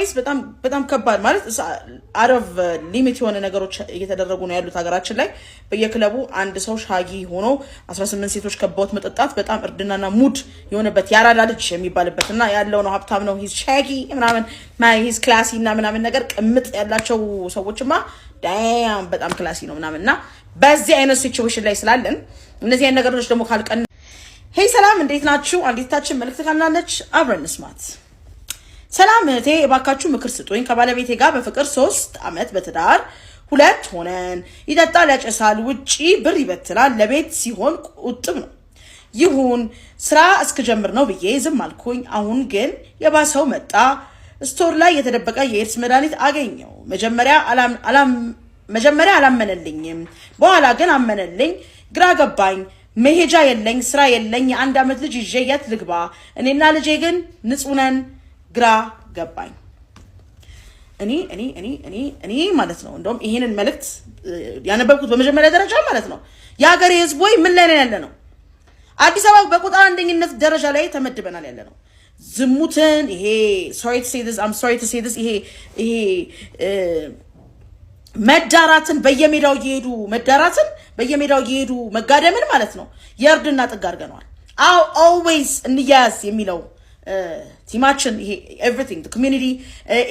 ኤኒዌይስ በጣም ከባድ ማለት out of limit የሆነ ነገሮች እየተደረጉ ነው ያሉት ሀገራችን ላይ በየክለቡ አንድ ሰው ሻጊ ሆኖ 18 ሴቶች ከቦት መጠጣት በጣም እርድናና ሙድ የሆነበት ያራዳ ልጅ የሚባልበትና ያለው ነው ሀብታም ነው ሂዝ ሻጊ ምናምን ሂዝ ክላሲ እና ምናምን ነገር ቅምጥ ያላቸው ሰዎችማ ዳም በጣም ክላሲ ነው ምናምንና በዚህ አይነት ሲቹዌሽን ላይ ስላለን እነዚህ አይነት ነገሮች ደግሞ ካልቀን ሄይ ሰላም እንዴት ናችሁ አንዲታችን መልክት ካናለች አብረን ስማት ሰላም እህቴ እባካችሁ ምክር ስጡኝ ከባለቤቴ ጋር በፍቅር 3 አመት በትዳር 2 ሆነን ይጠጣል ያጨሳል ውጪ ብር ይበትላል ለቤት ሲሆን ቁጥብ ነው ይሁን ስራ እስከጀምር ነው ብዬ ዝም አልኩኝ አሁን ግን የባሰው መጣ ስቶር ላይ የተደበቀ የኤድስ መድኃኒት አገኘው መጀመሪያ አላመነልኝም በኋላ ግን አመነልኝ ግራ ገባኝ መሄጃ የለኝ ስራ የለኝ የአንድ አመት ልጅ ይዤ የት ልግባ እኔና ልጄ ግን ንጹህ ነን ግራ ገባኝ እኔ ማለት ነው እንደውም ይሄንን መልእክት ያነበብኩት በመጀመሪያ ደረጃ ማለት ነው የሀገሬ ህዝብ ወይ ምን ላይ ነው ያለ ነው አዲስ አበባ በቁጥር አንደኝነት ደረጃ ላይ ተመድበናል ያለ ነው ዝሙትን ይሄ I'm sorry to say this ይሄ መዳራትን በየሜዳው እየሄዱ መጋደምን ማለት ነው የእርድና ጥግ አድርገናል always እንያዝ የሚለው ቲማችን ይሄ everything the community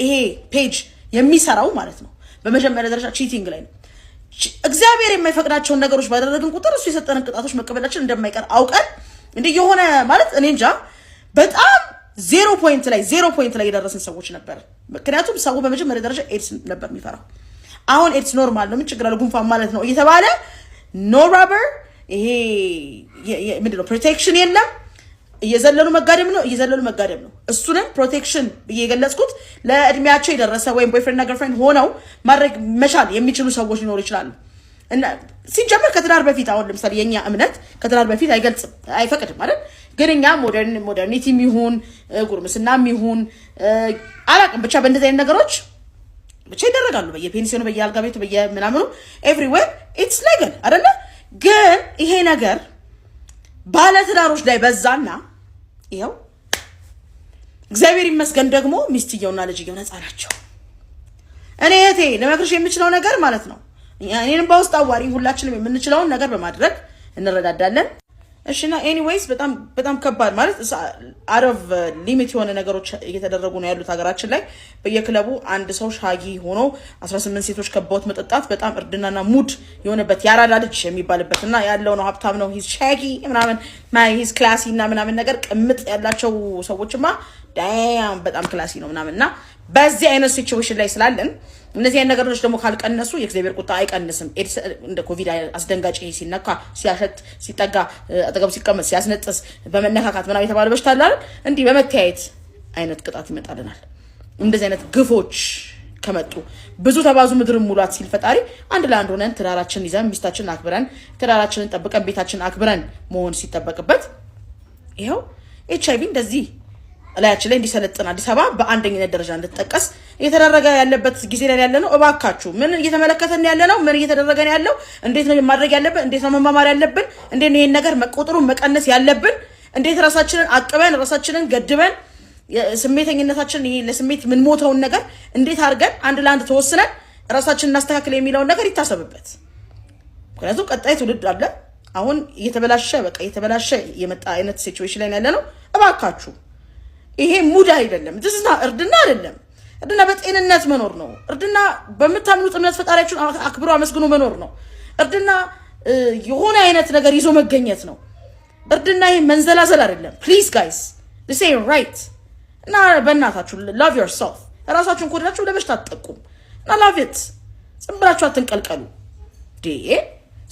ይሄ ፔጅ የሚሰራው ማለት ነው በመጀመሪያ ደረጃ ቺቲንግ ላይ ነው እግዚአብሔር የማይፈቅዳቸው ነገሮች ባደረግን ቁጥር እሱ የሰጠንን ቅጣቶች መቀበላችን እንደማይቀር አውቀን እንደ የሆነ ማለት እኔ እንጃ በጣም 0 ፖይንት ላይ የደረስን ሰዎች ነበር ምክንያቱም ሰው በመጀመሪያ ደረጃ ኤድስ ነበር የሚፈራው አሁን ኢትስ ኖርማል ነው ምን ችግር አለ ጉንፋን ማለት ነው እየተባለ ኖ ራበር ይሄ ምንድነው ፕሮቴክሽን የለም እየዘለሉ መጋደም ነው እሱንም ፕሮቴክሽን በየገለጽኩት ለእድሜያቸው የደረሰ ወይም ቦይፍሬንድ እና ገርልፍሬንድ ሆነው ማድረግ መቻል የሚችሉ ሰዎች ሊኖሩ ይችላሉ እና ሲጀመር ከትዳር በፊት አሁን ለምሳሌ የኛ እምነት ከትዳር በፊት አይፈቅድም ማለት ግን እኛ ሞደርኒቲም ይሁን ጉርምስናም ይሁን አላቅም ብቻ በእንደዚህ አይነት ነገሮች ብቻ ይደረጋሉ በየፔንሲዮኑ በየአልጋ ቤቱ በየምናምኑ ኤቭሪዌር ኢትስ ሌጋል አይደለ ግን ይሄ ነገር ባለትዳሮች ላይ በዛና ይሄው እግዚአብሔር ይመስገን ደግሞ ሚስትየውና ልጅየው ነፃ ናቸው እኔ እህቴ ለመክርሽ የምችለው ነገር ማለት ነው እኔንም በውስጥ አዋሪ ሁላችንም የምንችለውን ነገር በማድረግ እንረዳዳለን እሺና ኤኒዌይስ በጣም ከባድ ማለት out of limit የሆነ ነገሮች እየተደረጉ ነው ያሉት ሀገራችን ላይ በየክለቡ አንድ ሰው ሻጊ ሆኖ 18 ሴቶች ከቦት መጠጣት በጣም እርድናና ሙድ የሆነበት ያራዳ ልጅ የሚባልበትና ያለው ነው ሀብታም ነው ሂዝ ሻጊ ምናምን ሂዝ ክላሲ እና ምናምን ነገር ቅምጥ ያላቸው ሰዎችማ ዳም በጣም ክላሲ ነው ምናምንና በዚህ አይነት ሲቹዌሽን ላይ ስላለን እነዚህ አይነት ነገሮች ደግሞ ካልቀነሱ የእግዚአብሔር ቁጣ አይቀንስም እንደ ኮቪድ አስደንጋጭ ሲነካ ሲያሸት ሲጠጋ አጠገብ ሲቀመጥ ሲያስነጥስ በመነካካት ምናምን የተባለ በሽታ አይደል እንዲህ በመተያየት አይነት ቅጣት ይመጣልናል እንደዚህ አይነት ግፎች ከመጡ ብዙ ተባዙ ምድርን ሙላት ሲል ፈጣሪ አንድ ለአንድ ሆነን ትዳራችንን ይዘን ሚስታችንን አክብረን ትዳራችንን ጠብቀን ቤታችንን አክብረን መሆን ሲጠበቅበት ይሄው ኤችአይቪ እንደዚህ ላያችን ላይ እንዲሰለጥን አዲስ አበባ በአንደኝነት ደረጃ እንድትጠቀስ እየተደረገ ያለበት ጊዜ ላይ ያለ ነው እባካችሁ ምን እየተመለከተን ያለ ነው ምን እየተደረገ ያለው እንዴት ነው ማድረግ ያለብን እንዴት ነው መማማር ያለብን እንዴት ነው ይሄን ነገር መቆጠሩን መቀነስ ያለብን እንዴት ራሳችንን አቅበን ራሳችንን ገድበን ስሜተኝነታችን ይሄ ለስሜት ምን ሞተውን ነገር እንዴት አድርገን አንድ ለአንድ ተወስነን ራሳችንን እናስተካክል የሚለው ነገር ይታሰብበት ምክንያቱም ቀጣይ ትውልድ አለ አሁን እየተበላሸ የመጣ አይነት ሲቹዌሽን ላይ ያለ ነው እባካችሁ ይሄ ሙድ አይደለም this እርድና አይደለም እርድና በጤንነት መኖር ነው እርድና በመታምኑት እምነት ፈጣሪያችሁን አክብሮ አመስግኖ መኖር ነው እርድና የሆነ አይነት ነገር ይዞ መገኘት ነው እርድና ይሄ መንዘላዘል አይደለም please guys this ain't right እና በእናታችሁ love yourself ራሳችሁን ኮዳችሁ ለበሽታ አትጠቁም እና love it ዝም ብላችሁ አትንቀልቀሉ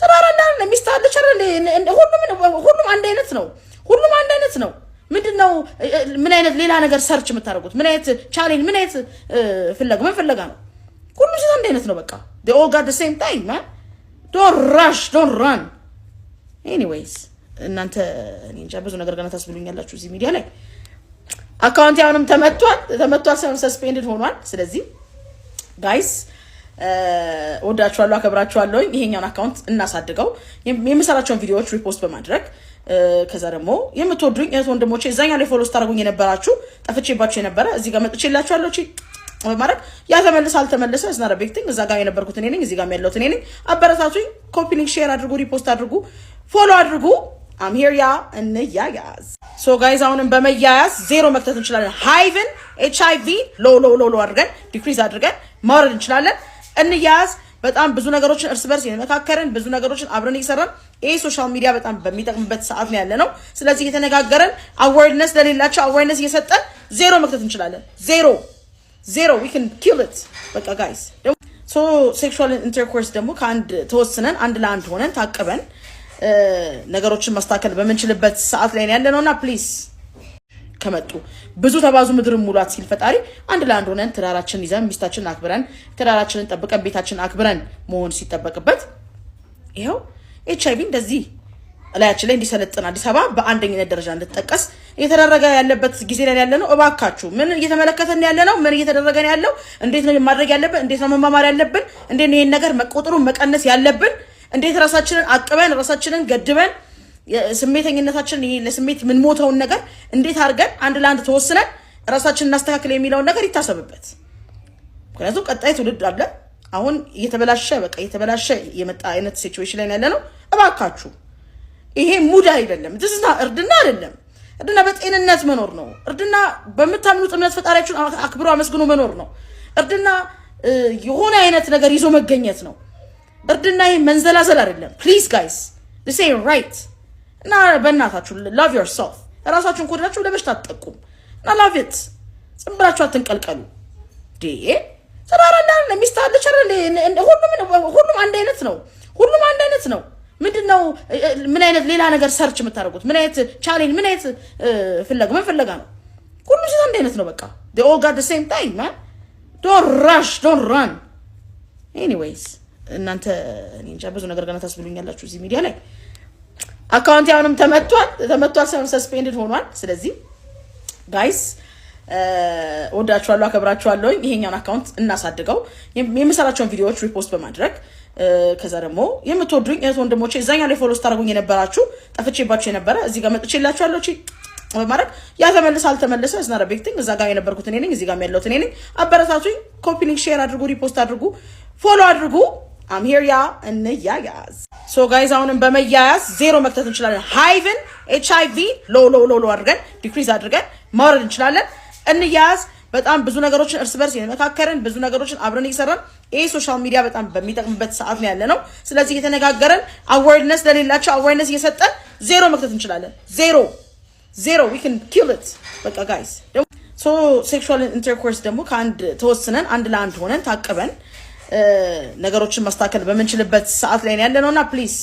ሰራራና ለሚስታለች ሁሉም አንድ አይነት ነው ምንድነው ምን አይነት ሌላ ነገር ሰርች የምታደርጉት ምን አይነት ቻሌንጅ ምን አይነት ፍለጋ ነው ሁሉ ሲታ አንድ አይነት ነው በቃ they all got the same time man don't rush don't run anyways እናንተ እንጃ ብዙ ነገር ገና ታስብሉኛላችሁ እዚህ ሚዲያ ላይ አካውንት ያውንም ተመቷል ሳይሆን ሰስፔንድድ ሆኗል ስለዚህ ጋይስ ወዳችኋለሁ አከብራችኋለሁ ይሄኛውን አካውንት እናሳድገው የምሰራቸውን ቪዲዮዎች ሪፖስት በማድረግ ከዛ ደግሞ የምትወዱኝ እህት ወንድሞቼ እዛኛው ላይ ፎሎ ስታደርጉኝ የነበራችሁ ጠፍቼባችሁ የነበረ እዚህ ጋር መጥቼላችኋለሁ ማለት ያ ተመለሰ አልተመለሰ እስና ቢግቲንግ እዛ ጋር የነበርኩት እኔ ነኝ እዚህ ጋር ያለሁት እኔ ነኝ አበረታቱኝ ኮፒ ሊንክ ሼር አድርጉ ሪፖስት አድርጉ ፎሎ አድርጉ I'm here ya እንያያዝ so guys አሁንም በመያያዝ ዜሮ መክተት እንችላለን ሃይቭን HIV ሎ አድርገን ዲክሪዝ አድርገን ማውረድ እንችላለን እንያያዝ በጣም ብዙ ነገሮችን እርስ በርስ የመካከረን ብዙ ነገሮችን አብረን እየሰራን ይሄ ሶሻል ሚዲያ በጣም በሚጠቅምበት ሰዓት ነው ያለነው ስለዚህ እየተነጋገረን አዌርነስ ለሌላቸው አዌርነስ እየሰጠን ዜሮ መክተት እንችላለን ዜሮ we can kill it በቃ guys so sexual intercourse ደግሞ ከአንድ ተወስነን አንድ ለአንድ ሆነን ታቀበን ነገሮችን ማስተካከል በመንችልበት ሰዓት ላይ ያለነውና ፕሊዝ ከመጡ ብዙ ተባዙ ምድርን ሙላት ሲል ፈጣሪ አንድ ለአንድ ሆነን ትዳራችንን ይዘን ሚስታችንን አክብረን ትዳራችንን ጠብቀን ቤታችንን አክብረን መሆን ሲጠበቅበት ይሄው HIV እንደዚህ ላያችን ላይ እንዲሰለጥን አዲስ አበባ በአንደኝነት ደረጃ እንድትጠቀስ እየተደረገ ያለበት ጊዜ ላይ ያለነው እባካችሁ ምን እየተመለከተን ያለነው ምን እየተደረገ ያለው እንዴት ነው ማድረግ ያለብን እንዴት ነው መማማር ያለብን እንዴት ነው ይሄን ነገር መቆጠሩን መቀነስ ያለብን እንዴት ራሳችንን አቅበን ራሳችንን ገድበን ስሜተኝነታችን ይሄ ለስሜት ምን ሞተውን ነገር እንዴት አድርገን አንድ ለአንድ ተወስነን ራሳችንን እናስተካክል የሚለው ነገር ይታሰብበት ምክንያቱም ቀጣይ ትውልድ አለ አሁን እየተበላሸ የመጣ አይነት ሲቹዌሽን ላይ ያለነው እባካችሁ ይሄ ሙድ አይደለም this is not እርድና አይደለም እርድና በጤንነት መኖር ነው እርድና በመታምኑት እምነት ፈጣሪያችሁን አክብሮ አመስግኖ መኖር ነው እርድና የሆነ አይነት ነገር ይዞ መገኘት ነው እርድና ይሄ መንዘላዘል አይደለም please guys this ain't right እና በእናታችሁ love yourself ራሳችሁን ኮዳችሁ ለበሽታ አትጠቁም እና love it ጽምብራችሁ አትንቀልቀሉ ሰራራና ለሚስታለ ቸረለ ሁሉም አንድ አይነት ነው ምንድነው ምን አይነት ሌላ ነገር ሰርች የምታደርጉት ምን አይነት ቻሌንጅ ምን አይነት ፍለጋ ነው ሁሉ ሲታ አንድ አይነት ነው በቃ they all got the same time man don't rush don't run anyways እናንተ እንጃ ብዙ ነገር ገና ታስብሉኛላችሁ እዚህ ሚዲያ ላይ አካውንት ያውንም ተመቷል ሳይሆን ሰስፔንድድ ሆኗል ስለዚህ ጋይስ ወዳችኋለሁ አከብራችኋለሁ ይሄኛውን አካውንት እናሳድገው የምሰራቸውን ቪዲዮዎች ሪፖስት በማድረግ ከዛ ደግሞ የምትወዱኝ እህት ወንድሞቼ እዛኛ ላይ ፎሎ ስታደርጉኝ የነበራችሁ ጠፍቼባችሁ የነበረ እዚህ ጋር መጥቼላችኋለሁ ማለት ያ ተመለሰ አልተመለሰ እስና ቢግቲንግ እዛ ጋር የነበርኩት እኔ ነኝ እዚህ ጋር ያለሁት እኔ ነኝ አበረታቱኝ ኮፒ ሊንክ ሼር አድርጉ ሪፖስት አድርጉ ፎሎ አድርጉ I'm here ya እንያያዝ so guys አሁንም በመያያዝ ዜሮ መክተት እንችላለን ሃይቭን HIV ሎ አድርገን ዲክሪዝ አድርገን ማውረድ እንችላለን እንያያዝ በጣም ብዙ ነገሮችን እርስ በርስ የመካከረን ብዙ ነገሮችን አብረን እየሰራን ይሄ ሶሻል ሚዲያ በጣም በሚጠቅምበት ሰዓት ነው ያለነው ስለዚህ እየተነጋገረን አዌርነስ ለሌላቸው አዌርነስ እየሰጠን ዜሮ መክተት እንችላለን ዜሮ we can kill it በቃ guys so sexual intercourse ደግሞ ከአንድ ተወስነን አንድ ለአንድ ሆነን ታቀበን ነገሮችን ማስተካከል በመንችልበት ሰዓት ላይ ያለነውና ፕሊዝ